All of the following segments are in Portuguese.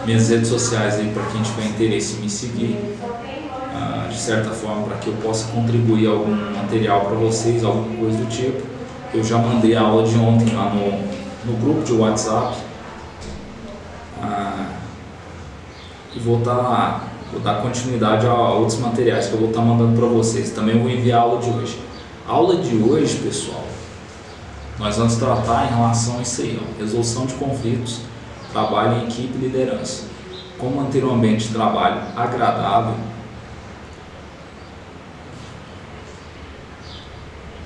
minhas redes sociais aí para quem tiver interesse em me seguir, de certa forma, para que eu possa contribuir algum material para vocês, alguma coisa do tipo. Eu já mandei a aula de ontem lá no grupo de WhatsApp, e vou dar continuidade a outros materiais que eu vou estar mandando para vocês. Também vou enviar a aula de hoje. A aula de hoje, pessoal, nós vamos tratar em relação a isso aí, resolução de conflitos, trabalho em equipe e liderança. Como manter um ambiente de trabalho agradável,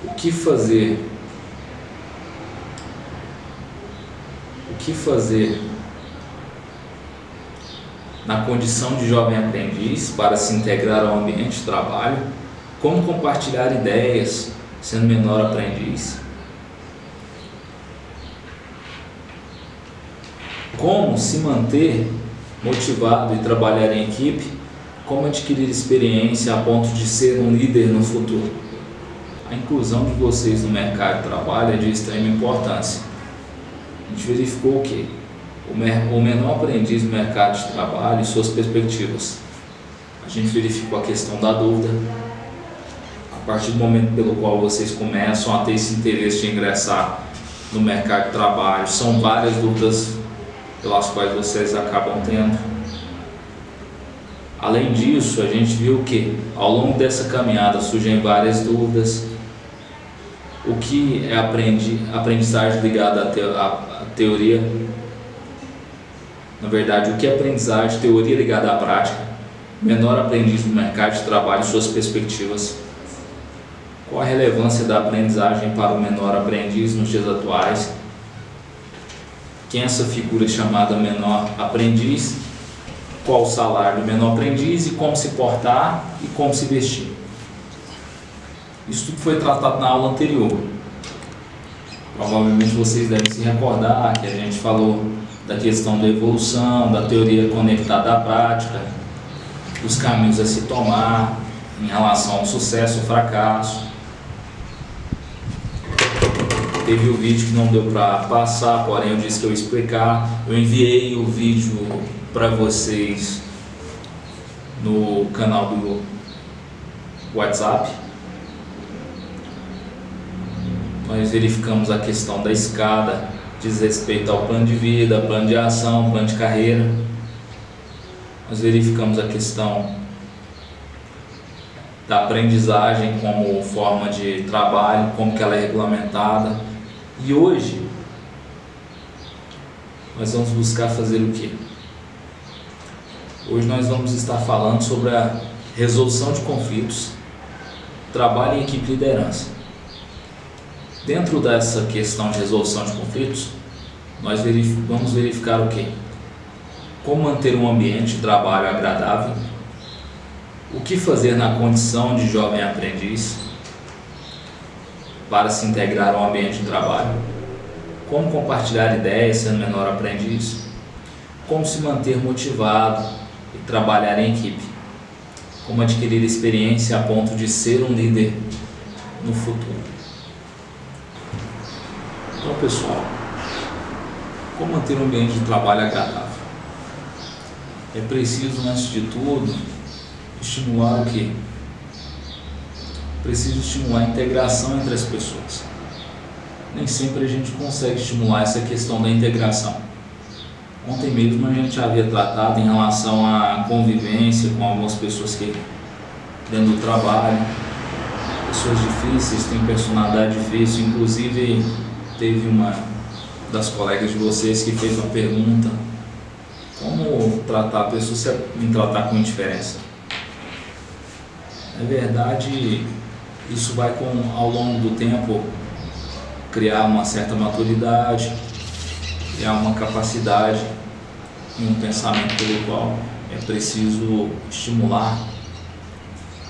o que fazer na condição de jovem aprendiz para se integrar ao ambiente de trabalho, como compartilhar ideias sendo menor aprendiz, como se manter motivado e trabalhar em equipe, como adquirir experiência a ponto de ser um líder no futuro. A inclusão de vocês no mercado de trabalho é de extrema importância. A gente verificou o quê? O menor aprendiz no mercado de trabalho e suas perspectivas. A gente verificou a questão da dúvida. A partir do momento pelo qual vocês começam a ter esse interesse de ingressar no mercado de trabalho, são várias dúvidas pelas quais vocês acabam tendo. Além disso, a gente viu que ao longo dessa caminhada surgem várias dúvidas. O que é aprendizagem ligada à teoria? Na verdade, o que é aprendizagem, teoria ligada à prática? Menor aprendiz no mercado de trabalho e suas perspectivas. Qual a relevância da aprendizagem para o menor aprendiz nos dias atuais? Quem é essa figura chamada menor aprendiz? Qual o salário do menor aprendiz e como se portar e como se vestir? Isso tudo foi tratado na aula anterior. Provavelmente vocês devem se recordar que a gente falou da questão da evolução, da teoria conectada à prática, dos caminhos a se tomar em relação ao sucesso ou fracasso. Teve o vídeo que não deu para passar, porém eu disse que eu ia explicar. Eu enviei o vídeo para vocês no canal do WhatsApp. Nós verificamos a questão da escada, diz respeito ao plano de vida, plano de ação, plano de carreira. Nós verificamos a questão da aprendizagem como forma de trabalho, como que ela é regulamentada. E hoje nós vamos buscar fazer o quê? Hoje nós vamos estar falando sobre a resolução de conflitos, trabalho em equipe e liderança. Dentro dessa questão de resolução de conflitos, nós vamos verificar o quê? Como manter um ambiente de trabalho agradável, o que fazer na condição de jovem aprendiz para se integrar ao ambiente de trabalho, como compartilhar ideias sendo menor aprendiz, como se manter motivado e trabalhar em equipe, como adquirir experiência a ponto de ser um líder no futuro. Então, pessoal, como manter um ambiente de trabalho agradável? É preciso, antes de tudo, estimular o quê? Preciso estimular a integração entre as pessoas. Nem sempre a gente consegue estimular essa questão da integração. Ontem mesmo a gente havia tratado em relação à convivência com algumas pessoas que dentro do trabalho, pessoas difíceis, têm personalidade difícil. Inclusive teve uma das colegas de vocês que fez uma pergunta: como tratar a pessoa se me tratar com indiferença? Na verdade, isso vai ao longo do tempo criar uma certa maturidade, criar uma capacidade e um pensamento pelo qual é preciso estimular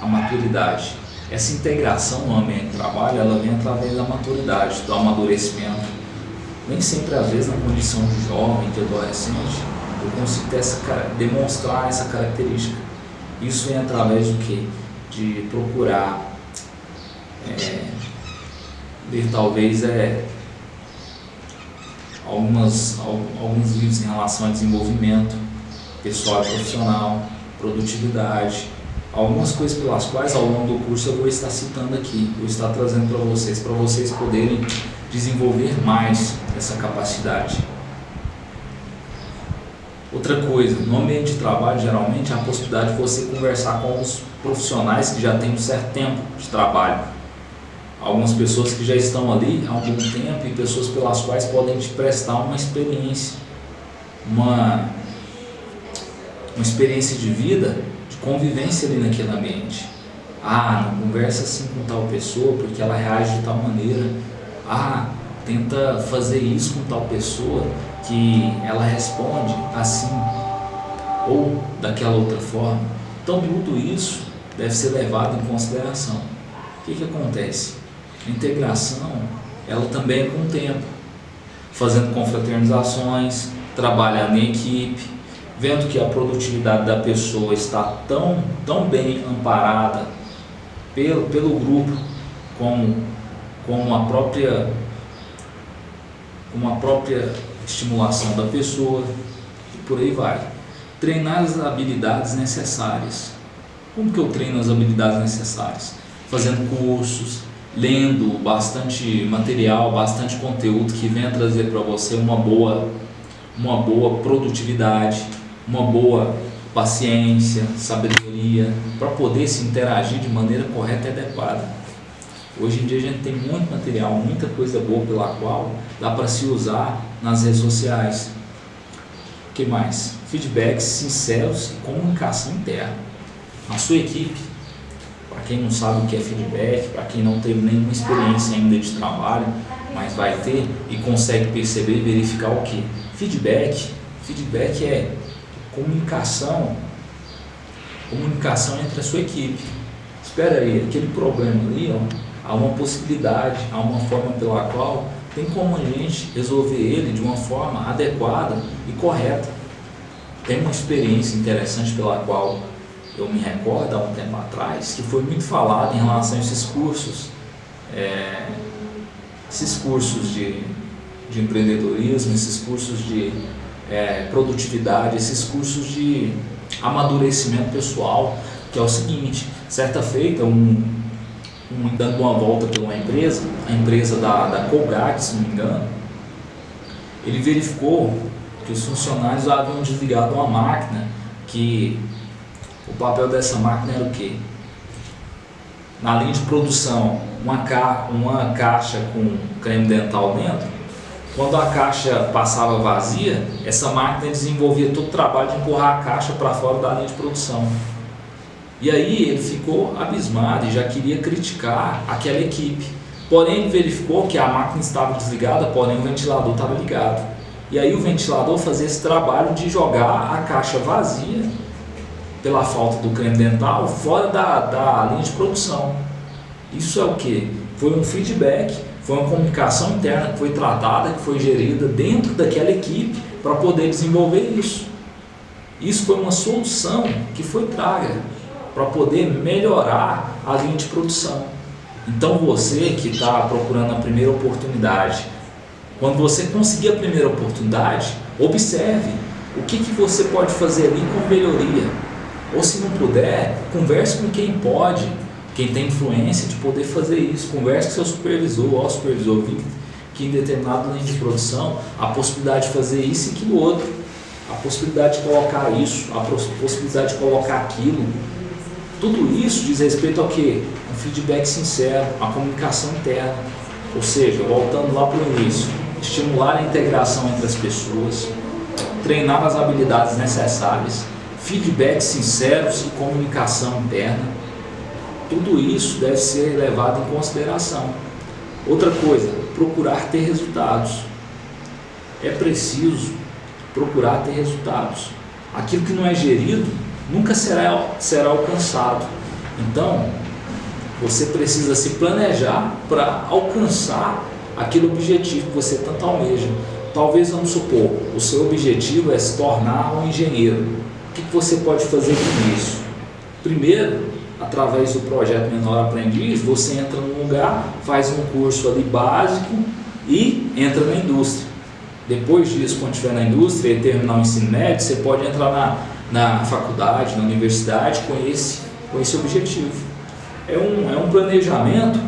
a maturidade. Essa integração no ambiente de trabalho, ela vem através da maturidade, do amadurecimento. Nem sempre, às vezes, na condição de jovem, de adolescente, eu consigo demonstrar essa característica. Isso vem através do quê? De procurar ler talvez alguns livros em relação a desenvolvimento, pessoal e profissional, produtividade, algumas coisas pelas quais ao longo do curso eu vou estar citando aqui, vou estar trazendo para vocês poderem desenvolver mais essa capacidade. Outra coisa, no ambiente de trabalho, geralmente há a possibilidade de você conversar com os profissionais que já têm um certo tempo de trabalho. Algumas pessoas que já estão ali há algum tempo e pessoas pelas quais podem te prestar uma experiência, uma experiência de vida, de convivência ali naquele ambiente. Ah, não conversa assim com tal pessoa porque ela reage de tal maneira. Ah, tenta fazer isso com tal pessoa que ela responde assim ou daquela outra forma. Então tudo isso deve ser levado em consideração. O que acontece? A integração, ela também é com o tempo, fazendo confraternizações, trabalhando em equipe, vendo que a produtividade da pessoa está tão bem amparada pelo grupo como a própria estimulação da pessoa, e por aí vai. Treinar as habilidades necessárias. Como que eu treino as habilidades necessárias? Fazendo cursos, lendo bastante material, bastante conteúdo que venha trazer para você uma boa produtividade, uma boa paciência, sabedoria, para poder se interagir de maneira correta e adequada. Hoje em dia a gente tem muito material, muita coisa boa pela qual dá para se usar nas redes sociais. O que mais? Feedbacks sinceros e comunicação interna. A sua equipe, para quem não sabe o que é feedback, para quem não teve nenhuma experiência ainda de trabalho, mas vai ter e consegue perceber e verificar o que? Feedback é comunicação entre a sua equipe. Espera aí, aquele problema ali, há uma possibilidade, há uma forma pela qual tem como a gente resolver ele de uma forma adequada e correta. Tem uma experiência interessante pela qual eu me recordo há um tempo atrás, que foi muito falado em relação a esses cursos de empreendedorismo, esses cursos de produtividade, esses cursos de amadurecimento pessoal, que é o seguinte: certa feita, dando uma volta por uma empresa, a empresa da Colgate, se não me engano, ele verificou que os funcionários haviam desligado uma máquina, que o papel dessa máquina era o quê? Na linha de produção, uma caixa com creme dental dentro, quando a caixa passava vazia, essa máquina desenvolvia todo o trabalho de empurrar a caixa para fora da linha de produção. E aí ele ficou abismado e já queria criticar aquela equipe. Porém ele verificou que a máquina estava desligada, porém o ventilador estava ligado. E aí o ventilador fazia esse trabalho de jogar a caixa vazia, pela falta do creme dental, fora da linha de produção. Isso é o que? Foi um feedback, foi uma comunicação interna que foi tratada, que foi gerida dentro daquela equipe para poder desenvolver isso. Isso foi uma solução que foi traga para poder melhorar a linha de produção. Então você que está procurando a primeira oportunidade, quando você conseguir a primeira oportunidade, observe o que você pode fazer ali com melhoria. Ou se não puder, converse com quem pode, quem tem influência de poder fazer isso. Converse com seu supervisor, supervisor, que em determinada linha de produção, a possibilidade de fazer isso e aquilo outro, a possibilidade de colocar isso, a possibilidade de colocar aquilo. Tudo isso diz respeito ao quê? Um feedback sincero, a comunicação interna. Ou seja, voltando lá para o início, estimular a integração entre as pessoas, treinar as habilidades necessárias, feedbacks sinceros e comunicação interna. Tudo isso deve ser levado em consideração. Outra coisa, procurar ter resultados. É preciso procurar ter resultados. Aquilo que não é gerido nunca será alcançado. Então, você precisa se planejar para alcançar aquele objetivo que você tanto almeja. Talvez, vamos supor, o seu objetivo é se tornar um engenheiro. O que você pode fazer com isso? Primeiro, através do projeto Menor Aprendiz, você entra num lugar, faz um curso ali básico e entra na indústria. Depois disso, quando estiver na indústria e terminar o ensino médio, você pode entrar na faculdade, na universidade com esse objetivo. É um planejamento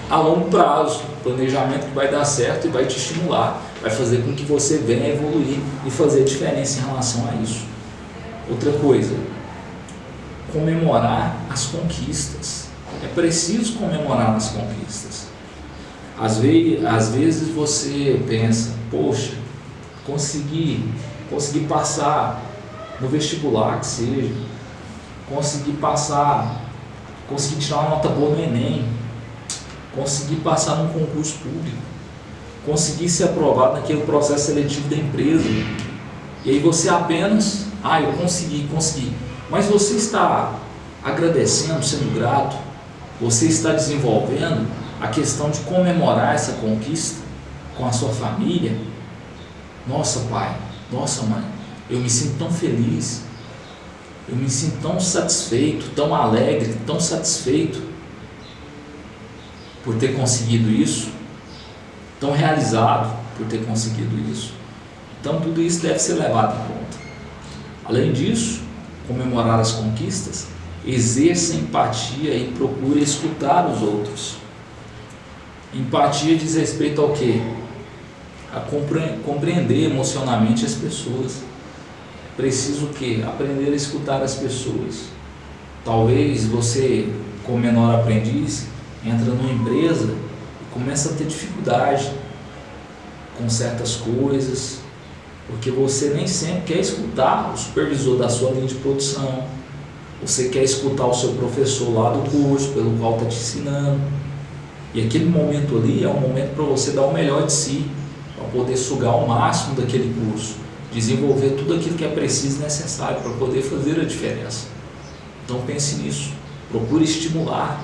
a longo prazo, planejamento que vai dar certo e vai te estimular, vai fazer com que você venha evoluir e fazer a diferença em relação a isso. Outra coisa, comemorar as conquistas. É preciso comemorar as conquistas. Às vezes você pensa, poxa, consegui passar no vestibular, que seja, consegui tirar uma nota boa no Enem, consegui passar num concurso público, consegui ser aprovado naquele processo seletivo da empresa, e aí você apenas, eu consegui, mas você está agradecendo, sendo grato, você está desenvolvendo a questão de comemorar essa conquista com a sua família. Nossa, pai, nossa, mãe, eu me sinto tão feliz, eu me sinto tão satisfeito, tão alegre, tão satisfeito por ter conseguido isso, tão realizado por ter conseguido isso. Então tudo isso deve ser levado em conta. Além disso, comemorar as conquistas, exerça empatia e procure escutar os outros. Empatia diz respeito ao quê? A compreender emocionalmente as pessoas. Preciso o quê? Aprender a escutar as pessoas. Talvez você, como menor aprendiz, entra numa empresa e começa a ter dificuldade com certas coisas, porque você nem sempre quer escutar o supervisor da sua linha de produção, você quer escutar o seu professor lá do curso pelo qual está te ensinando, e aquele momento ali é um momento para você dar o melhor de si, para poder sugar o máximo daquele curso, desenvolver tudo aquilo que é preciso e necessário para poder fazer a diferença. Então pense nisso, procure estimular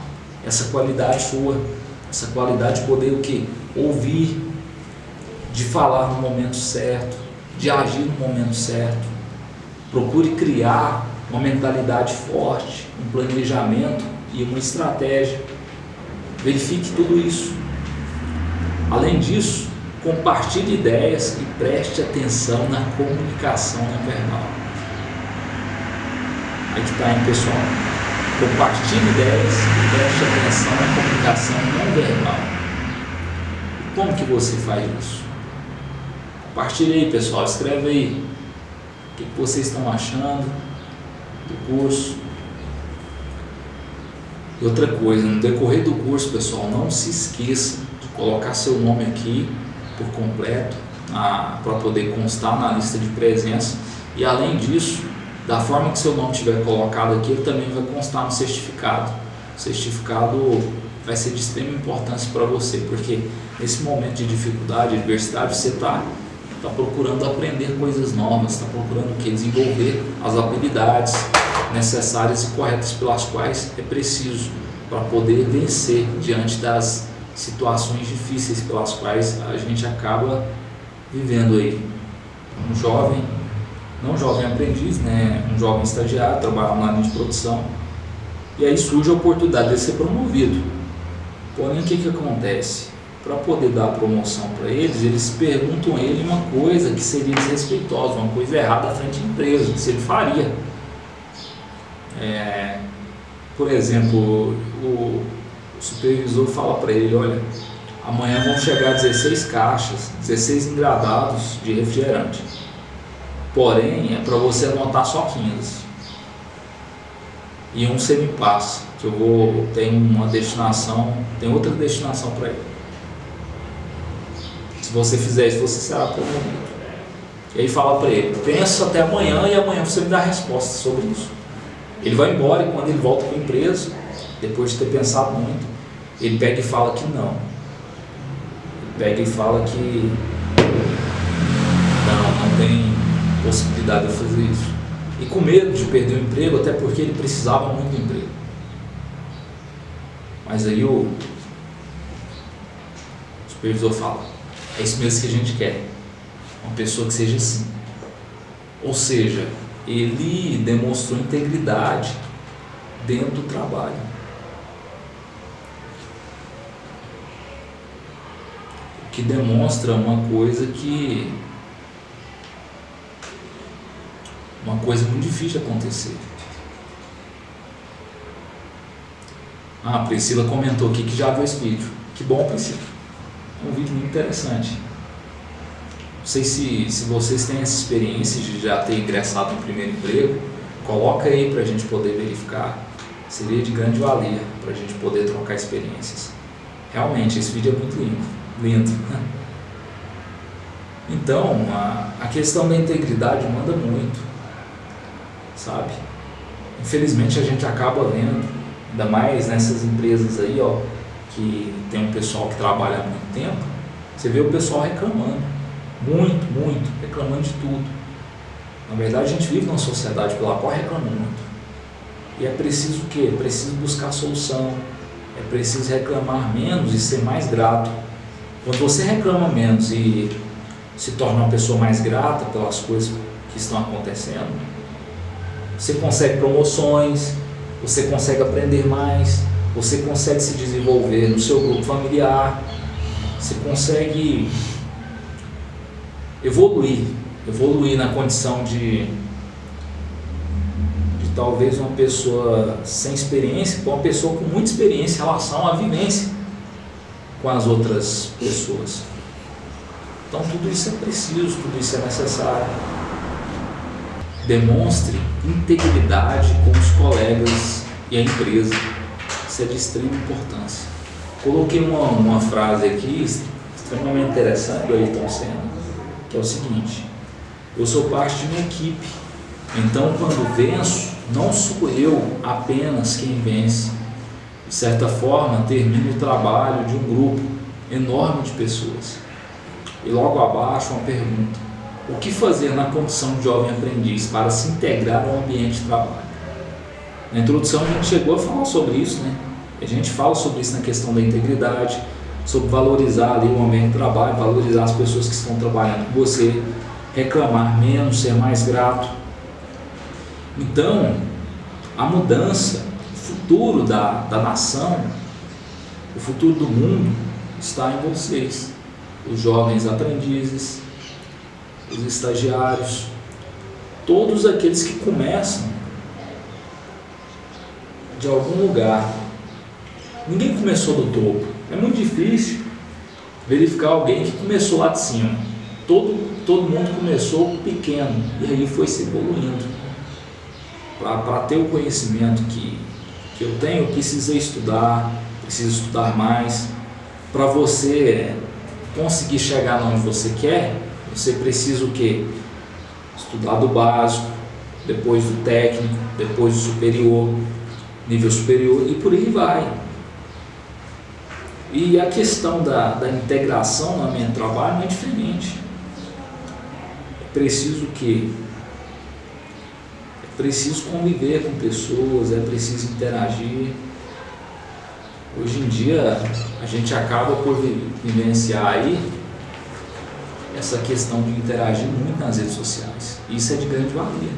essa qualidade sua, essa qualidade de poder o quê? Ouvir, de falar no momento certo, de agir no momento certo. Procure criar uma mentalidade forte, um planejamento e uma estratégia. Verifique tudo isso. Além disso, compartilhe ideias e preste atenção na comunicação não verbal. Aí que está, hein, pessoal? Compartilhe ideias e preste atenção na comunicação não verbal. Como que você faz isso? Compartilhe aí, pessoal, escreve aí o que vocês estão achando do curso. E outra coisa, no decorrer do curso, pessoal, não se esqueça de colocar seu nome aqui por completo para poder constar na lista de presença, e além disso, da forma que seu nome estiver colocado aqui, ele também vai constar no certificado. O certificado vai ser de extrema importância para você, porque nesse momento de dificuldade, de adversidade, você está procurando aprender coisas novas, está procurando desenvolver as habilidades necessárias e corretas pelas quais é preciso para poder vencer diante das situações difíceis pelas quais a gente acaba vivendo aí. Um jovem, não jovem aprendiz, né? Um jovem estagiário, trabalhando na linha de produção, e aí surge a oportunidade de ser promovido. Porém, o que acontece? Para poder dar a promoção para eles perguntam a ele uma coisa que seria desrespeitosa, uma coisa errada à frente da empresa, se ele faria. Por exemplo, o supervisor fala para ele, olha, amanhã vão chegar 16 caixas, 16 engradados de refrigerante, porém é para você anotar só 15, e um você me passa, que tem outra destinação para ele. Se você fizer isso, você será promovido. E aí fala para ele, pensa até amanhã e amanhã você me dá a resposta sobre isso. Ele vai embora e quando ele volta para a empresa, depois de ter pensado muito, ele pega e fala que não. Ele pega e fala que não tem possibilidade de fazer isso. E com medo de perder o emprego, até porque ele precisava muito do emprego. Mas aí o supervisor fala, é isso mesmo que a gente quer, uma pessoa que seja assim. Ou seja, ele demonstrou integridade dentro do trabalho. O que demonstra uma coisa coisa muito difícil de acontecer. A Priscila comentou aqui que já viu esse vídeo. Que bom, Priscila. É um vídeo muito interessante. Não sei se vocês têm essa experiência de já ter ingressado no primeiro emprego. Coloca aí para a gente poder verificar. Seria de grande valia para a gente poder trocar experiências. Realmente, esse vídeo é muito lindo. Então, a questão da integridade manda muito, sabe? Infelizmente a gente acaba vendo, ainda mais nessas empresas aí, ó, que tem um pessoal que trabalha há muito tempo, você vê o pessoal reclamando, muito, reclamando de tudo. Na verdade, a gente vive numa sociedade pela qual reclama muito. E é preciso o quê? É preciso buscar solução, é preciso reclamar menos e ser mais grato. Quando você reclama menos e se torna uma pessoa mais grata pelas coisas que estão acontecendo, você consegue promoções, você consegue aprender mais, você consegue se desenvolver no seu grupo familiar, você consegue evoluir na condição de talvez uma pessoa sem experiência para uma pessoa com muita experiência em relação à vivência com as outras pessoas. Então tudo isso é preciso, tudo isso é necessário. Demonstre integridade com os colegas e a empresa. Isso é de extrema importância. Coloquei uma frase aqui extremamente interessante do Ayrton Senna, que é o seguinte: eu sou parte de uma equipe, então quando venço, não sou eu apenas quem vence. De certa forma, termino o trabalho de um grupo enorme de pessoas. E logo abaixo uma pergunta: o que fazer na condição de jovem aprendiz para se integrar ao ambiente de trabalho? Na introdução a gente chegou a falar sobre isso, né? A gente fala sobre isso na questão da integridade, sobre valorizar ali o ambiente de trabalho, valorizar as pessoas que estão trabalhando com você, reclamar menos, ser mais grato. Então, a mudança, o futuro da nação, o futuro do mundo está em vocês, os jovens aprendizes, os estagiários, todos aqueles que começam de algum lugar. Ninguém começou do topo. É muito difícil verificar alguém que começou lá de cima. Todo mundo começou pequeno e aí foi se evoluindo. Para ter o conhecimento que eu tenho, eu precisei estudar, preciso estudar mais. Para você conseguir chegar onde você quer, você precisa o quê? Estudar do básico, depois do técnico, depois do superior, nível superior e por aí vai. E a questão da integração no ambiente de trabalho não é diferente. É preciso o quê? É preciso conviver com pessoas, é preciso interagir. Hoje em dia a gente acaba por vivenciar aí essa questão de interagir muito nas redes sociais. Isso é de grande valia.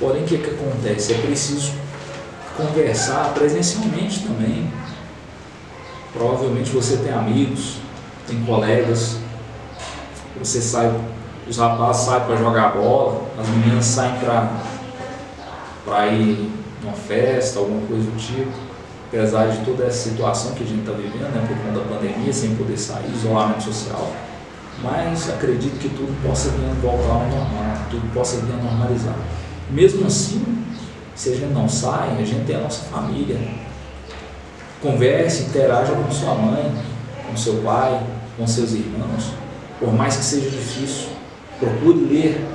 Porém, o que acontece? É preciso conversar presencialmente também. Provavelmente você tem amigos, tem colegas, você sai, os rapazes saem para jogar bola, as meninas saem para ir numa festa, alguma coisa do tipo. Apesar de toda essa situação que a gente está vivendo, né, por conta da pandemia, sem poder sair, isolamento social, mas acredito que tudo possa vir a voltar ao normal, tudo possa vir a normalizar. Mesmo assim, se a gente não sai, a gente tem a nossa família. Converse, interaja com sua mãe, com seu pai, com seus irmãos, por mais que seja difícil. Procure ler,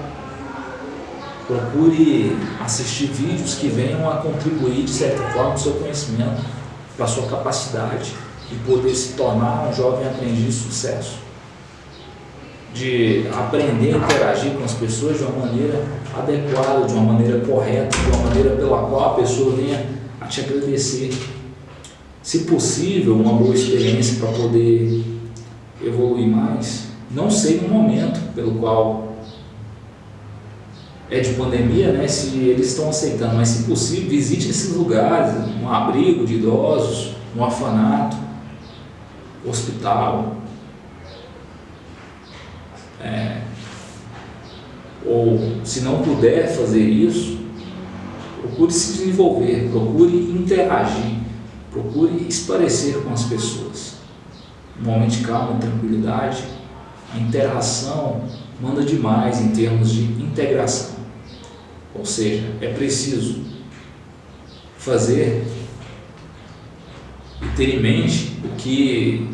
procure assistir vídeos que venham a contribuir de certa forma com o seu conhecimento, para a sua capacidade de poder se tornar um jovem aprendiz de sucesso, de aprender a interagir com as pessoas de uma maneira adequada, de uma maneira correta, de uma maneira pela qual a pessoa venha a te agradecer. Se possível, uma boa experiência para poder evoluir mais. Não sei no momento pelo qual é de pandemia, né, se eles estão aceitando, mas se possível, visite esses lugares, um abrigo de idosos, um orfanato, hospital. ou se não puder fazer isso, procure se desenvolver, procure interagir, procure esparecer com as pessoas. Um momento de calma e tranquilidade, a interação manda demais em termos de integração. Ou seja, é preciso fazer e ter em mente o que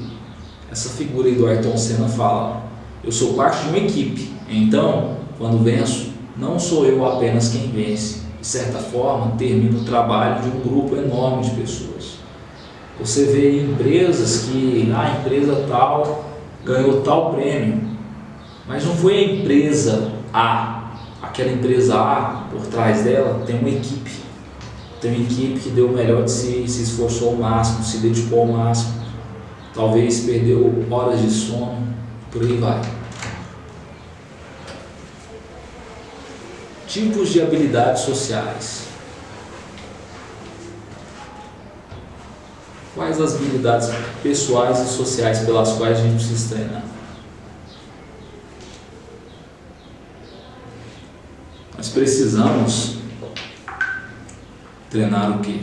essa figura aí do Ayrton Senna fala: eu sou parte de uma equipe, então quando venço, não sou eu apenas quem vence. De certa forma, termina o trabalho de um grupo enorme de pessoas. Você vê empresas que a empresa tal ganhou tal prêmio, mas não foi a empresa A, aquela empresa A por trás dela tem uma equipe. Tem uma equipe que deu o melhor de si, se esforçou ao máximo, se dedicou ao máximo, talvez perdeu horas de sono, por aí vai. Tipos de habilidades sociais. Quais as habilidades pessoais e sociais pelas quais a gente precisa treinar? Nós precisamos treinar o quê?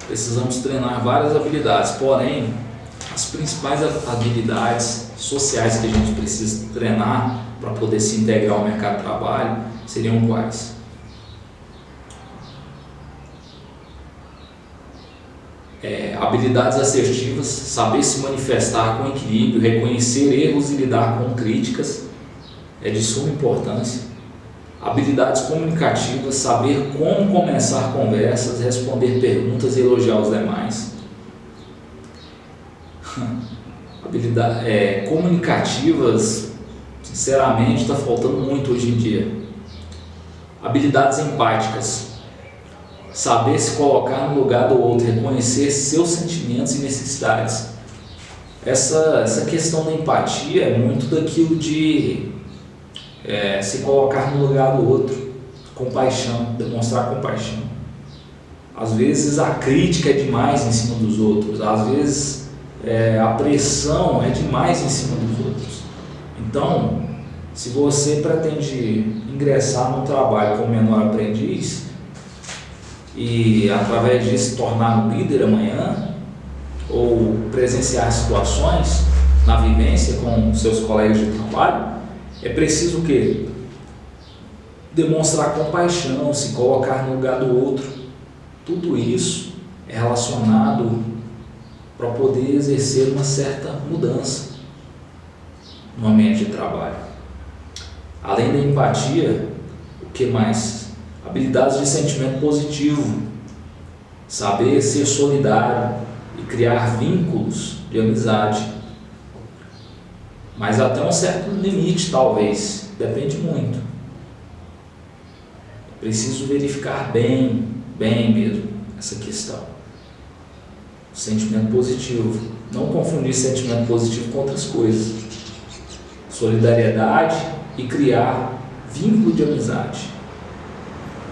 Precisamos treinar várias habilidades, porém, as principais habilidades sociais que a gente precisa treinar para poder se integrar ao mercado de trabalho seriam quais? Habilidades assertivas, saber se manifestar com equilíbrio, reconhecer erros e lidar com críticas, é de suma importância. Habilidades comunicativas, saber como começar conversas, responder perguntas e elogiar os demais. Habilidades comunicativas, sinceramente, está faltando muito hoje em dia. Habilidades empáticas, saber se colocar no lugar do outro, reconhecer seus sentimentos e necessidades. Essa questão da empatia é muito daquilo de se colocar no lugar do outro, compaixão, demonstrar compaixão. Às vezes a crítica é demais em cima dos outros, às vezes a pressão é demais em cima dos outros. Então, se você pretende ingressar no trabalho como menor aprendiz e através disso se tornar um líder amanhã, ou presenciar situações na vivência com seus colegas de trabalho, é preciso o quê? Demonstrar compaixão, se colocar no lugar do outro. Tudo isso é relacionado para poder exercer uma certa mudança no ambiente de trabalho. Além da empatia, o que mais? Habilidades de sentimento positivo, saber ser solidário e criar vínculos de amizade, mas até um certo limite talvez, depende muito. É preciso verificar bem mesmo essa questão. Sentimento positivo, não confundir sentimento positivo com outras coisas. Solidariedade e criar vínculo de amizade.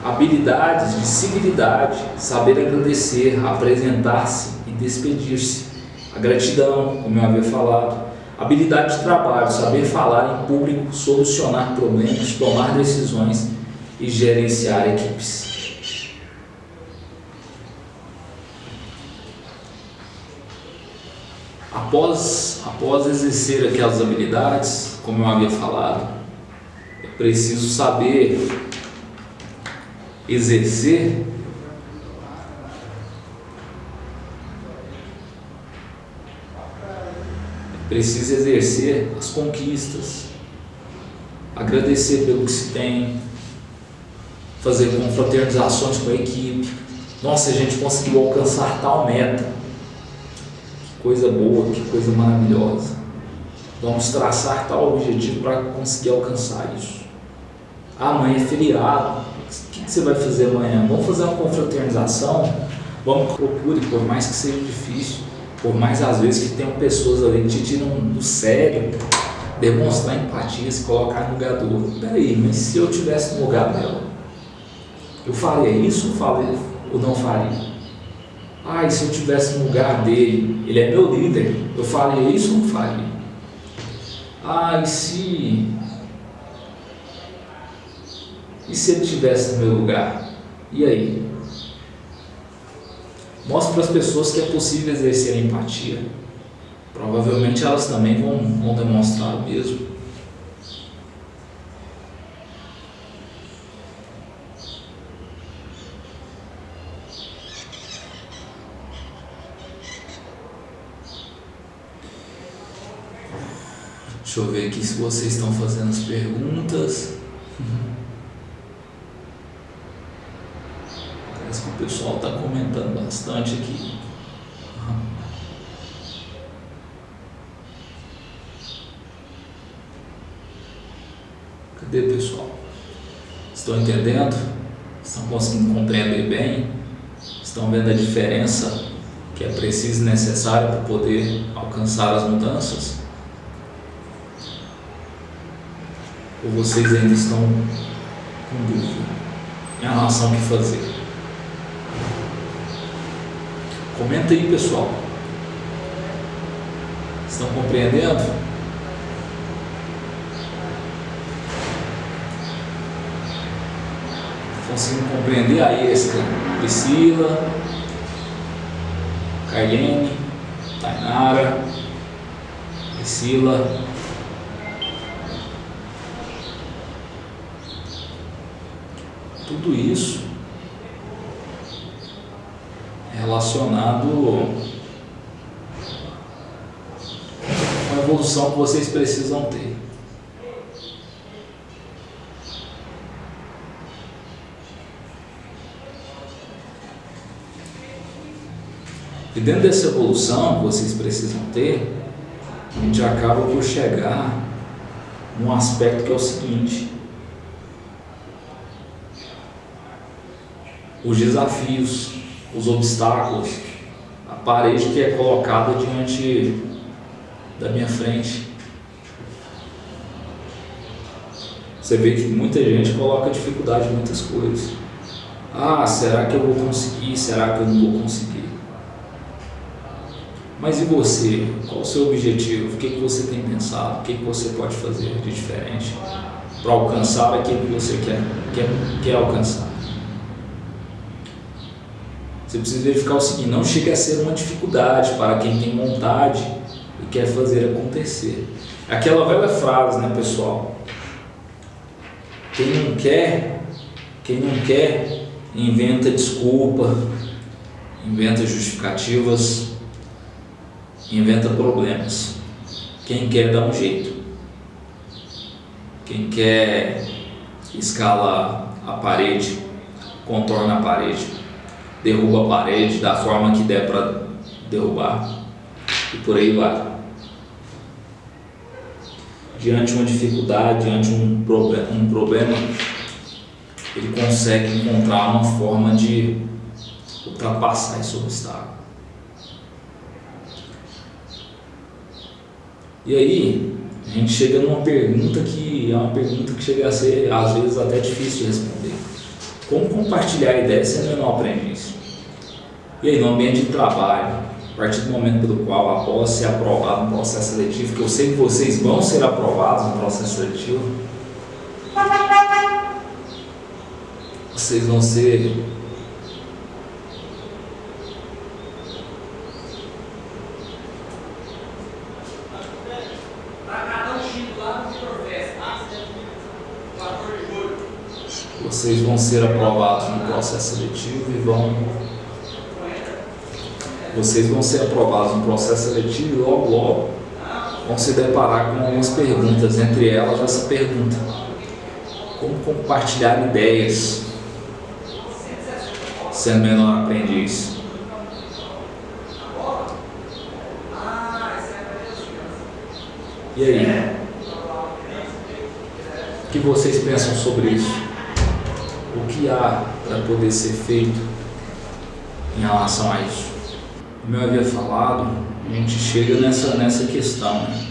Habilidades de civilidade, saber agradecer, apresentar-se e despedir-se. A gratidão, como eu havia falado. Habilidade de trabalho, saber falar em público, solucionar problemas, tomar decisões e gerenciar equipes. Após exercer aquelas habilidades, como eu havia falado, é preciso saber exercer as conquistas, agradecer pelo que se tem, fazer confraternizações com a equipe. Nossa, a gente conseguiu alcançar tal meta, que coisa boa, que coisa maravilhosa. Vamos traçar tal objetivo para conseguir alcançar isso. Amanhã é feriado, o que você vai fazer amanhã? Vamos fazer uma confraternização? Vamos, procure, por mais que seja difícil, por mais às vezes que tenham pessoas ali que te tiram do sério, demonstrar empatia, se colocar no lugar do outro. Peraí, mas se eu estivesse no lugar dela, eu faria isso ou não faria? Ah, e se eu tivesse no lugar dele? Ele é meu líder, eu faria isso ou não faria? Ah, e se ele estivesse no meu lugar? E aí? Mostre para as pessoas que é possível exercer a empatia. Provavelmente elas também vão demonstrar o mesmo. Deixa eu ver aqui se vocês estão fazendo as perguntas. Parece que o pessoal está comentando bastante aqui. Cadê, pessoal? Estão entendendo? Estão conseguindo compreender bem? Estão vendo a diferença que é precisa e necessária para poder alcançar as mudanças? Ou vocês ainda estão com dúvida em relação ao que fazer? Comenta aí, pessoal. Estão compreendendo? Conseguindo compreender a Esca, Priscila, Carlene, Tainara, Priscila, tudo isso é relacionado com a evolução que vocês precisam ter. E dentro dessa evolução que vocês precisam ter, a gente acaba por chegar num aspecto que é o seguinte: os desafios, os obstáculos, a parede que é colocada diante da minha frente. Você vê que muita gente coloca dificuldade em muitas coisas. Ah, será que eu vou conseguir? Será que eu não vou conseguir? Mas e você? Qual o seu objetivo? O que você tem pensado? O que você pode fazer de diferente para alcançar aquilo que você quer alcançar? Você precisa verificar o seguinte: não chega a ser uma dificuldade para quem tem vontade e quer fazer acontecer. Aquela velha frase, né, pessoal? Quem não quer, inventa desculpa, inventa justificativas, inventa problemas. Quem quer dá um jeito. Quem quer escala a parede, contorna a parede, derruba a parede da forma que der para derrubar e por aí vai. Diante de uma dificuldade, diante de um problema, ele consegue encontrar uma forma de ultrapassar esse obstáculo. E aí, a gente chega numa pergunta que é uma pergunta que chega a ser, às vezes, até difícil de responder. Como compartilhar ideias sendo menor aprendiz? E aí, no ambiente de trabalho, a partir do momento pelo qual, após ser aprovado no processo seletivo, que eu sei que vocês vão ser aprovados no processo seletivo, vocês vão ser aprovados no processo seletivo e vocês vão ser aprovados no processo seletivo e logo vão se deparar com algumas perguntas, entre elas essa pergunta: como compartilhar ideias sendo menor aprendiz? E aí? O que vocês pensam sobre isso? O que há para poder ser feito em relação a isso? Como eu havia falado, a gente chega nessa questão, né?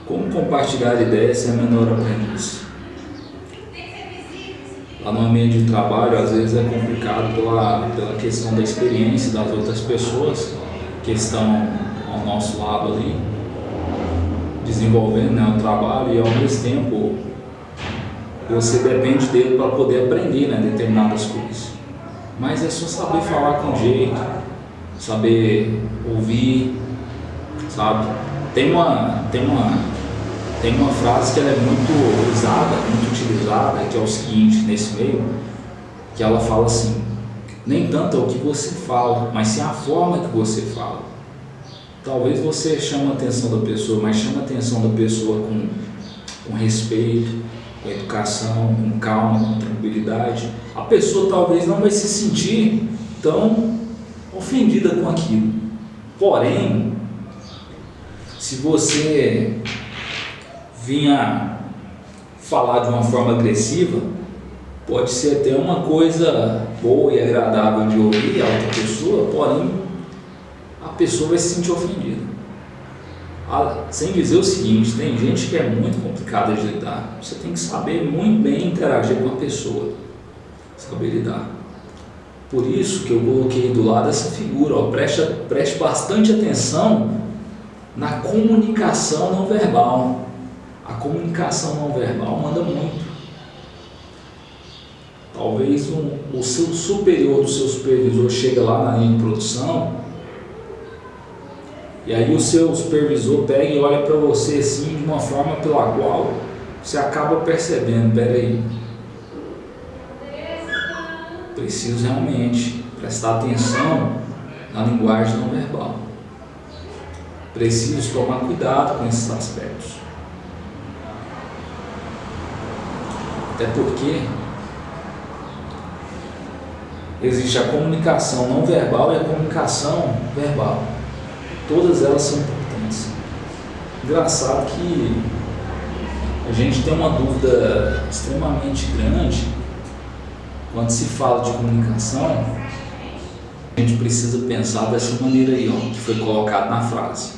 Como compartilhar ideias sem a menor aprendiz? lá no ambiente de trabalho, às vezes é complicado pela questão da experiência das outras pessoas que estão ao nosso lado ali, desenvolvendo, né, o trabalho, e ao mesmo tempo você depende dele para poder aprender, né, determinadas coisas. Mas é só saber falar com jeito, saber ouvir, sabe? Tem uma frase que ela é muito usada, muito utilizada, que é o seguinte, nesse meio, que ela fala assim: nem tanto é o que você fala, mas sim a forma que você fala. Talvez você chame a atenção da pessoa, mas chame a atenção da pessoa com respeito, com educação, com calma, com tranquilidade. A pessoa talvez não vai se sentir tão ofendida com aquilo. Porém, se você vinha falar de uma forma agressiva, pode ser até uma coisa boa e agradável de ouvir a outra pessoa, porém a pessoa vai se sentir ofendida. Sem dizer o seguinte, tem gente que é muito complicada de lidar. Você tem que saber muito bem interagir com a pessoa, saber lidar. Por isso que eu coloquei do lado essa figura, ó, preste bastante atenção na comunicação não verbal. A comunicação não verbal manda muito. Talvez o seu superior do seu supervisor chega lá na linha de produção, e aí o seu supervisor pega e olha para você assim, de uma forma pela qual você acaba percebendo: peraí, preciso realmente prestar atenção na linguagem não verbal. Preciso tomar cuidado com esses aspectos. Até porque existe a comunicação não verbal e a comunicação verbal. Todas elas são importantes. Engraçado que a gente tem uma dúvida extremamente grande quando se fala de comunicação. A gente precisa pensar dessa maneira aí, ó, que foi colocado na frase.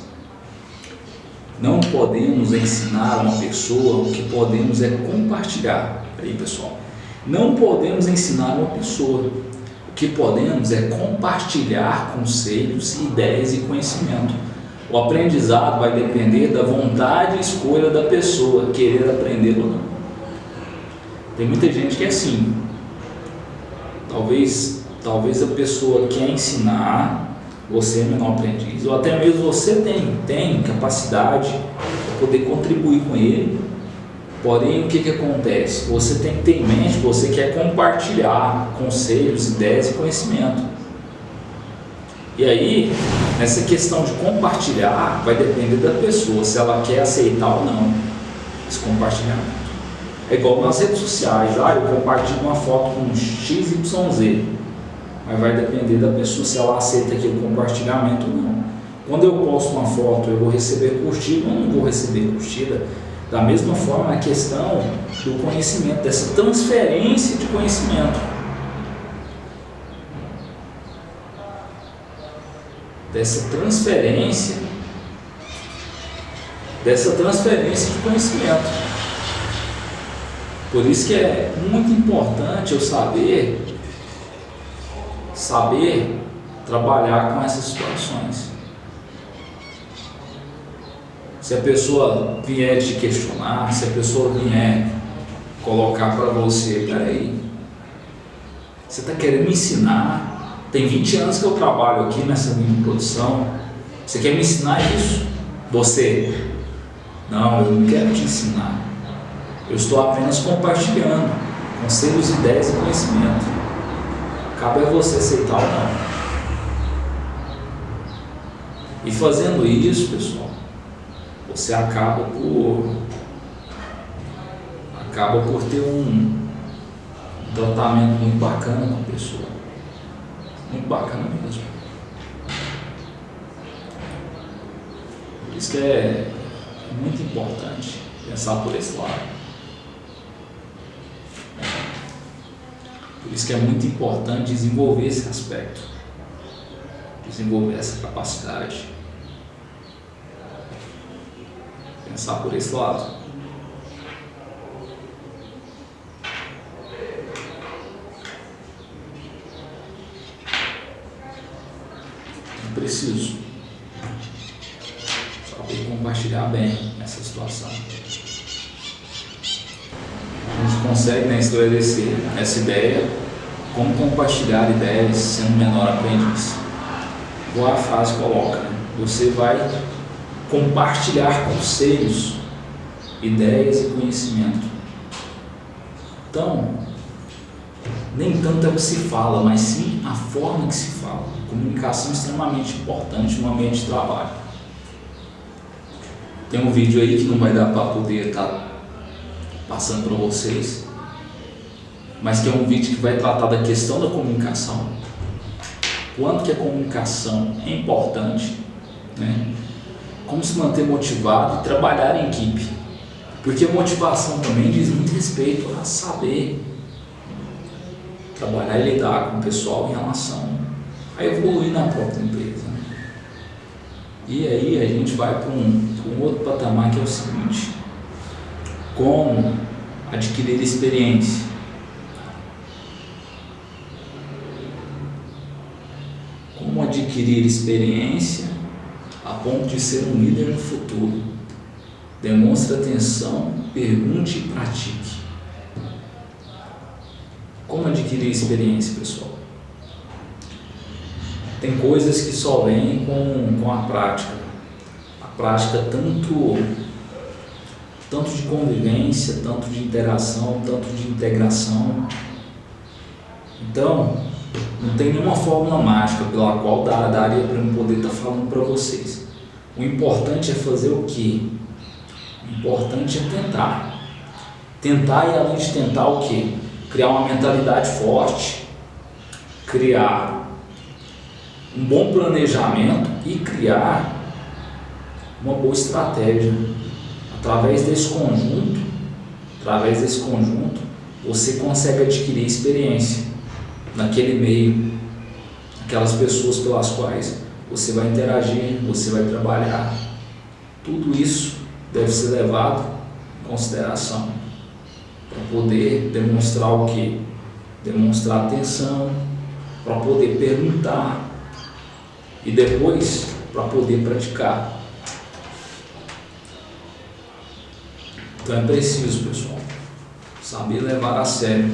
Não podemos ensinar uma pessoa, o que podemos é compartilhar. Aí, pessoal, não podemos ensinar uma pessoa, o que podemos é compartilhar conselhos, ideias e conhecimento. O aprendizado vai depender da vontade e escolha da pessoa, querer aprender ou não. Tem muita gente que é assim. Talvez a pessoa quer ensinar, você é menor aprendiz, ou até mesmo você tem capacidade para poder contribuir com ele. Porém, o que acontece? Você tem que ter em mente que você quer compartilhar conselhos, ideias e conhecimento. E aí, nessa questão de compartilhar, vai depender da pessoa, se ela quer aceitar ou não esse compartilhamento. É igual nas redes sociais, eu compartilho uma foto com XYZ, mas vai depender da pessoa se ela aceita aquele compartilhamento ou não. Quando eu posto uma foto, eu vou receber curtida ou não vou receber curtida. Da mesma forma, a questão do conhecimento, dessa transferência de conhecimento. Dessa transferência de conhecimento. Por isso que é muito importante eu saber trabalhar com essas situações. Se a pessoa vier te questionar, se a pessoa vier colocar para você: peraí, você está querendo me ensinar? Tem 20 anos que eu trabalho aqui nessa linha de produção, você quer me ensinar isso? Você? Não, eu não quero te ensinar. Eu estou apenas compartilhando conselhos, ideias e conhecimento. Cabe a você aceitar ou não. E fazendo isso, pessoal, você acaba por ter um tratamento muito bacana com a pessoa. Muito bacana mesmo. Por isso que é muito importante pensar por esse lado. Por isso que é muito importante desenvolver esse aspecto, desenvolver essa capacidade, pensar por esse lado. preciso saber compartilhar bem essa situação. A gente consegue, né, esclarecer essa ideia, como compartilhar ideias sendo menor aprendiz. Igual a frase coloca, né? Você vai compartilhar conselhos, ideias e conhecimento. Então, nem tanto é o que se fala, mas sim a forma que se fala. Comunicação é extremamente importante no ambiente de trabalho. Tem um vídeo aí que não vai dar para poder estar passando para vocês, mas que é um vídeo que vai tratar da questão da comunicação. Quanto que a comunicação é importante, né? Como se manter motivado e trabalhar em equipe. Porque motivação também diz muito respeito a saber trabalhar e lidar com o pessoal em relação a evoluir na própria empresa. E aí a gente vai para um outro patamar, que é o seguinte: como adquirir experiência. Como adquirir experiência a ponto de ser um líder no futuro. Demonstre atenção, pergunte e pratique. Como adquirir experiência, pessoal? Tem coisas que só vêm com a prática. A prática tanto de convivência, tanto de interação, tanto de integração. Então, não tem nenhuma fórmula mágica pela qual daria para eu poder estar falando para vocês. O importante é fazer o quê? O importante é tentar. Tentar, e além de tentar, o quê? Criar uma mentalidade forte, criar um bom planejamento e criar uma boa estratégia. Através desse conjunto, você consegue adquirir experiência naquele meio, aquelas pessoas pelas quais você vai interagir, você vai trabalhar. Tudo isso deve ser levado em consideração para poder demonstrar o quê? Demonstrar atenção, para poder perguntar e depois para poder praticar. Então é preciso, pessoal, saber levar a sério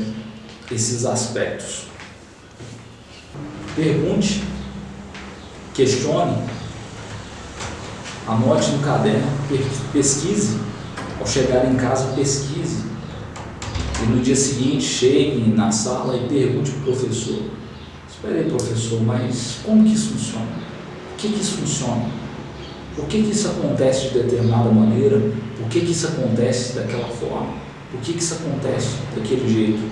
esses aspectos. Pergunte, questione, anote no caderno, pesquise. Ao chegar em casa, pesquise. E no dia seguinte, chegue na sala e pergunte para o professor: espera aí, professor, mas como que isso funciona? Por que isso funciona? Por que isso acontece de determinada maneira? Por que isso acontece daquela forma? Por que isso acontece daquele jeito?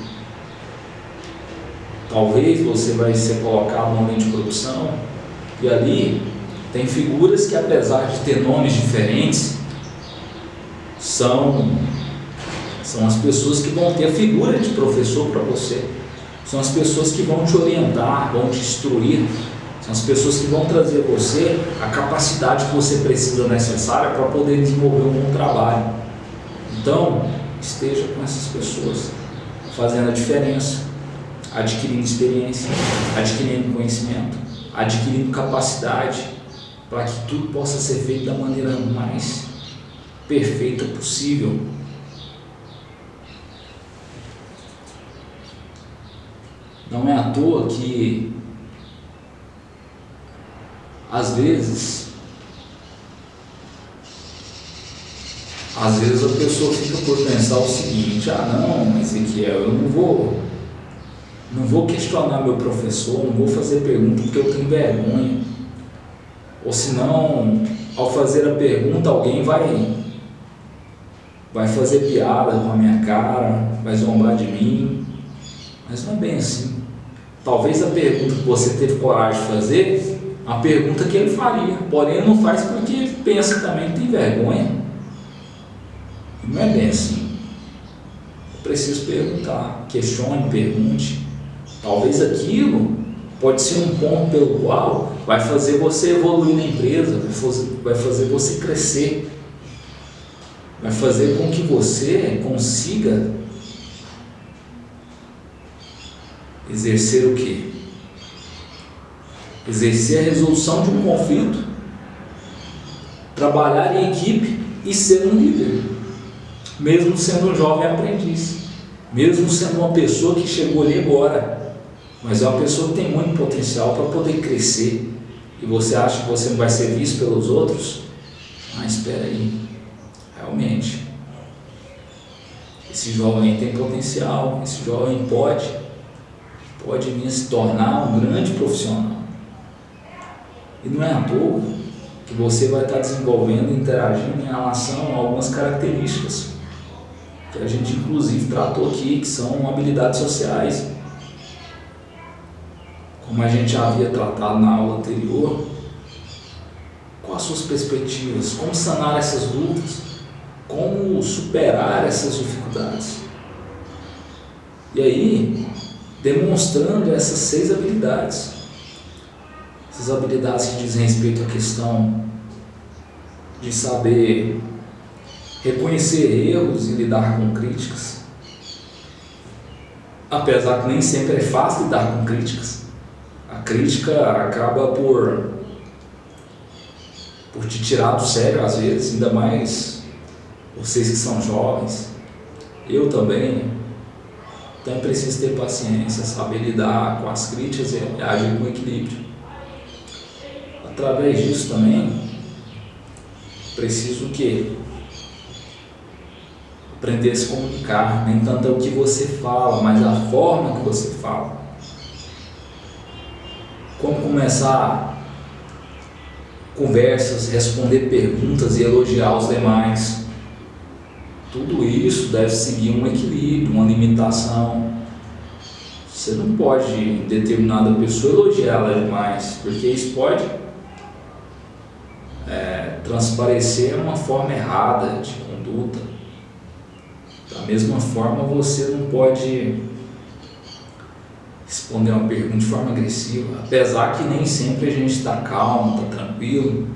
Talvez você vai ser colocado no ambiente de produção e ali tem figuras que, apesar de ter nomes diferentes, são as pessoas que vão ter a figura de professor para você. São as pessoas que vão te orientar, vão te instruir. São as pessoas que vão trazer a você a capacidade que você precisa, necessária para poder desenvolver um bom trabalho. Então, esteja com essas pessoas, fazendo a diferença, adquirindo experiência, adquirindo conhecimento, adquirindo capacidade, para que tudo possa ser feito da maneira mais perfeita possível. Não é à toa que às vezes a pessoa fica por pensar o seguinte: não, Ezequiel, eu não vou questionar meu professor, não vou fazer pergunta porque eu tenho vergonha. Ou senão, ao fazer a pergunta, alguém vai fazer piada com a minha cara, vai zombar de mim. Mas não é bem assim. Talvez a pergunta que você teve coragem de fazer, a pergunta que ele faria, porém ele não faz porque ele pensa também que tem vergonha. Não é bem assim. Eu preciso perguntar, questione, pergunte. Talvez aquilo pode ser um ponto pelo qual vai fazer você evoluir na empresa, vai fazer você crescer, vai fazer com que você consiga exercer o quê? exercer a resolução de um conflito, trabalhar em equipe e ser um líder, mesmo sendo um jovem aprendiz, mesmo sendo uma pessoa que chegou ali agora, mas é uma pessoa que tem muito potencial para poder crescer. E você acha que você não vai ser visto pelos outros? Mas espera aí, realmente, esse jovem tem potencial, esse jovem pode vir se tornar um grande profissional. E não é à toa que você vai estar desenvolvendo e interagindo em relação a algumas características que a gente inclusive tratou aqui, que são habilidades sociais. Como a gente já havia tratado na aula anterior, quais as suas perspectivas, como sanar essas dúvidas, como superar essas dificuldades. E aí, demonstrando essas 6 habilidades, essas habilidades que dizem respeito à questão de saber reconhecer erros e lidar com críticas, apesar que nem sempre é fácil lidar com críticas. A crítica acaba por te tirar do sério às vezes, ainda mais vocês que são jovens, eu também. Então é preciso ter paciência, saber lidar com as críticas e agir com equilíbrio. Através disso também, preciso o quê? Aprender a se comunicar, nem tanto é o que você fala, mas a forma que você fala. Como começar conversas, responder perguntas e elogiar os demais. Tudo isso deve seguir um equilíbrio, uma limitação. Você não pode, em determinada pessoa, elogiá-la demais, porque isso pode transparecer uma forma errada de conduta. Da mesma forma, você não pode responder uma pergunta de forma agressiva, apesar que nem sempre a gente está calmo, está tranquilo.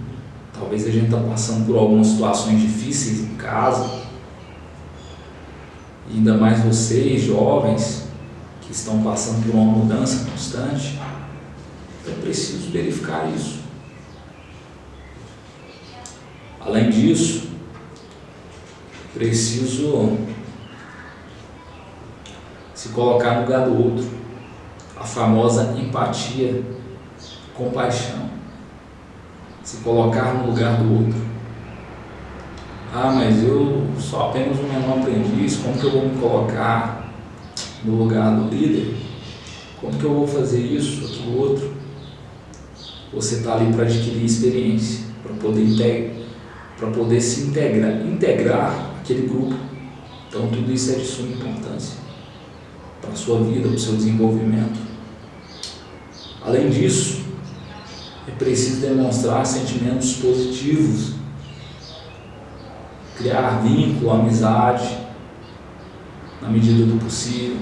Talvez a gente está passando por algumas situações difíceis em casa, e ainda mais vocês, jovens, que estão passando por uma mudança constante. Então é preciso verificar isso. Além disso, preciso se colocar no lugar do outro, a famosa empatia, compaixão, se colocar no lugar do outro. Ah, mas eu sou apenas um menor aprendiz, como que eu vou me colocar no lugar do líder? Como que eu vou fazer isso, aquilo, outro? Você está ali para adquirir experiência, para poder se integrar aquele grupo. Então tudo isso é de suma importância para a sua vida, para o seu desenvolvimento. Além disso, é preciso demonstrar sentimentos positivos, criar vínculo, amizade, na medida do possível.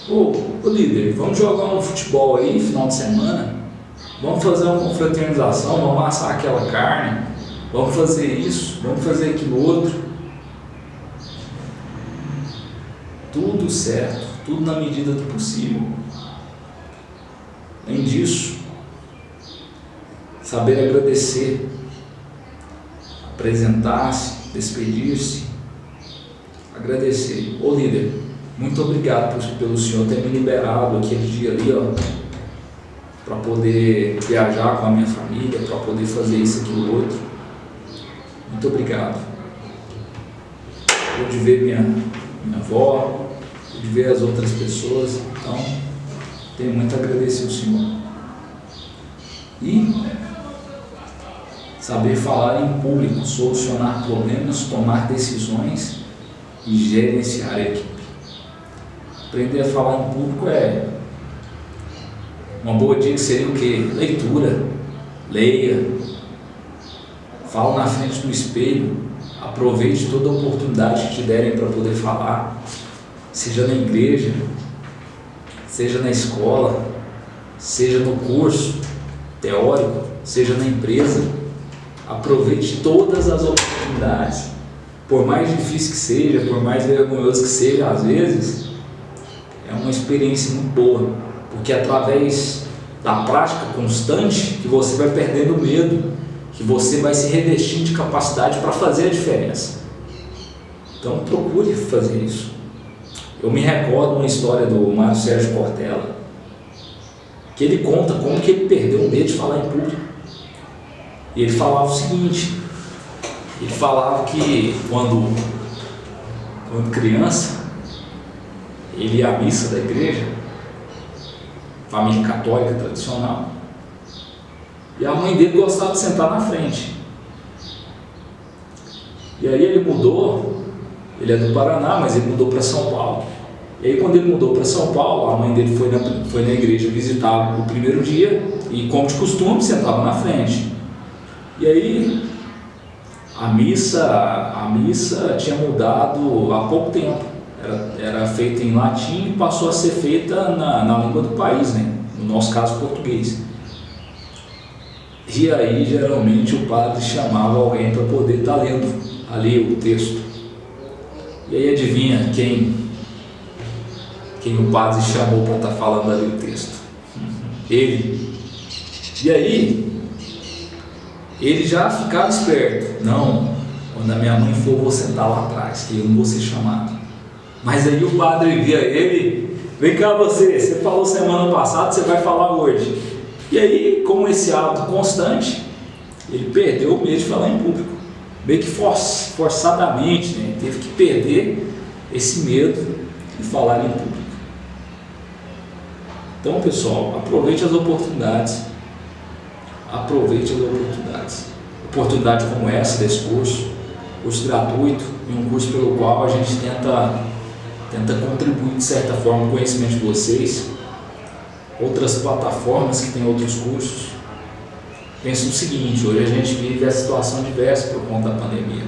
Ô líder, vamos jogar um futebol aí final de semana? Vamos fazer uma confraternização, vamos assar aquela carne, vamos fazer isso, vamos fazer aquilo outro. Tudo certo, tudo na medida do possível. Além disso, saber agradecer, apresentar-se, despedir-se, agradecer. Ô líder, muito obrigado pelo senhor ter me liberado aquele dia ali, para poder viajar com a minha família, para poder fazer isso, aquilo, outro. Muito obrigado. Pude ver minha avó, pude ver as outras pessoas, então tenho muito a agradecer ao senhor. E saber falar em público, solucionar problemas, tomar decisões e gerenciar a equipe. Aprender a falar em público é uma boa dica, seria o quê? Leitura. Leia, fala na frente do espelho, aproveite toda a oportunidade que te derem para poder falar, seja na igreja, seja na escola, seja no curso teórico, seja na empresa. Aproveite todas as oportunidades, por mais difícil que seja, por mais vergonhoso que seja, às vezes é uma experiência muito boa, porque através da prática constante, que você vai perdendo o medo, que você vai se revestir de capacidade para fazer a diferença. Então procure fazer isso. Eu me recordo uma história do Mário Sérgio Cortella, que ele conta como que ele perdeu o medo de falar em público. E ele falava o seguinte, ele falava que quando criança, ele ia à missa da igreja, família católica tradicional, e a mãe dele gostava de sentar na frente. E aí ele mudou, ele é do Paraná, mas ele mudou para São Paulo. E aí quando ele mudou para São Paulo, a mãe dele foi na igreja visitar o primeiro dia, e como de costume, sentava na frente. E aí a missa tinha mudado há pouco tempo, era feita em latim e passou a ser feita na língua do país, né? No nosso caso português. E aí geralmente o padre chamava alguém para poder estar lendo ali o texto. E aí adivinha quem o padre chamou para estar falando ali o texto? Ele. E aí ele já ficava esperto. Não, quando a minha mãe for, eu vou sentar lá atrás, que eu não vou ser chamado. Mas aí o padre via ele, vem cá você falou semana passada, você vai falar hoje. E aí, com esse hábito constante, ele perdeu o medo de falar em público. Meio que forçadamente, né? Teve que perder esse medo de falar em público. Então, pessoal, aproveite as oportunidades. Aproveite as oportunidades. Oportunidade como essa desse curso gratuito, e um curso pelo qual a gente tenta contribuir de certa forma com o conhecimento de vocês. Outras plataformas que têm outros cursos. Pense no seguinte, hoje a gente vive a situação diversa por conta da pandemia.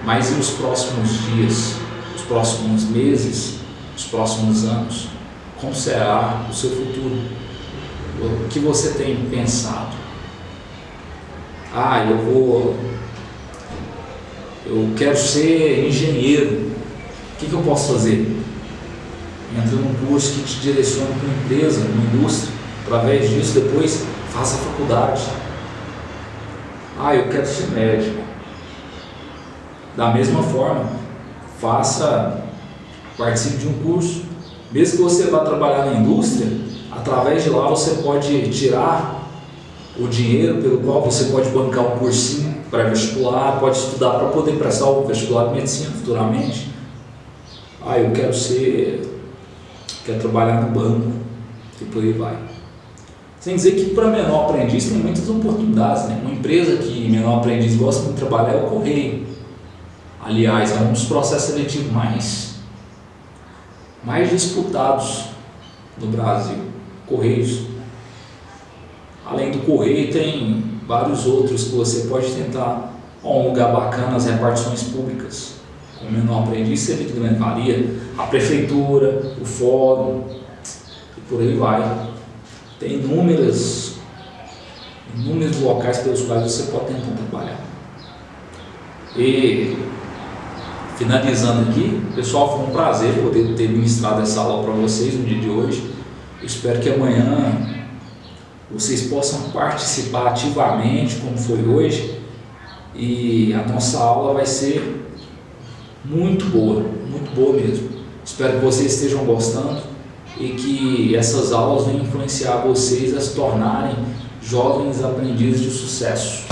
Mas e os próximos dias, os próximos meses, os próximos anos? Como será o seu futuro? O que você tem pensado? Eu quero ser engenheiro. O que eu posso fazer? Entra num curso que te direciona para uma empresa, uma indústria. Através disso, depois faça a faculdade. Eu quero ser médico. Da mesma forma, participe de um curso. Mesmo que você vá trabalhar na indústria, através de lá você pode tirar o dinheiro pelo qual você pode bancar um cursinho pré-vestibular, pode estudar para poder prestar o vestibular de medicina futuramente. Eu quero trabalhar no banco, e por aí vai. Sem dizer que para menor aprendiz tem muitas oportunidades, né? Uma empresa que menor aprendiz gosta muito de trabalhar é o Correio. Aliás, é um dos processos seletivos mais disputados no Brasil, Correios. Além do Correio, tem vários outros que você pode tentar. Um lugar bacana, as repartições públicas. Como menor aprendiz, você varia a prefeitura, o fórum, e por aí vai. Tem inúmeros locais pelos quais você pode tentar trabalhar. E finalizando aqui, pessoal, foi um prazer poder ter ministrado essa aula para vocês no dia de hoje. Eu espero que amanhã vocês possam participar ativamente, como foi hoje, e a nossa aula vai ser muito boa mesmo. Espero que vocês estejam gostando e que essas aulas venham influenciar vocês a se tornarem jovens aprendizes de sucesso.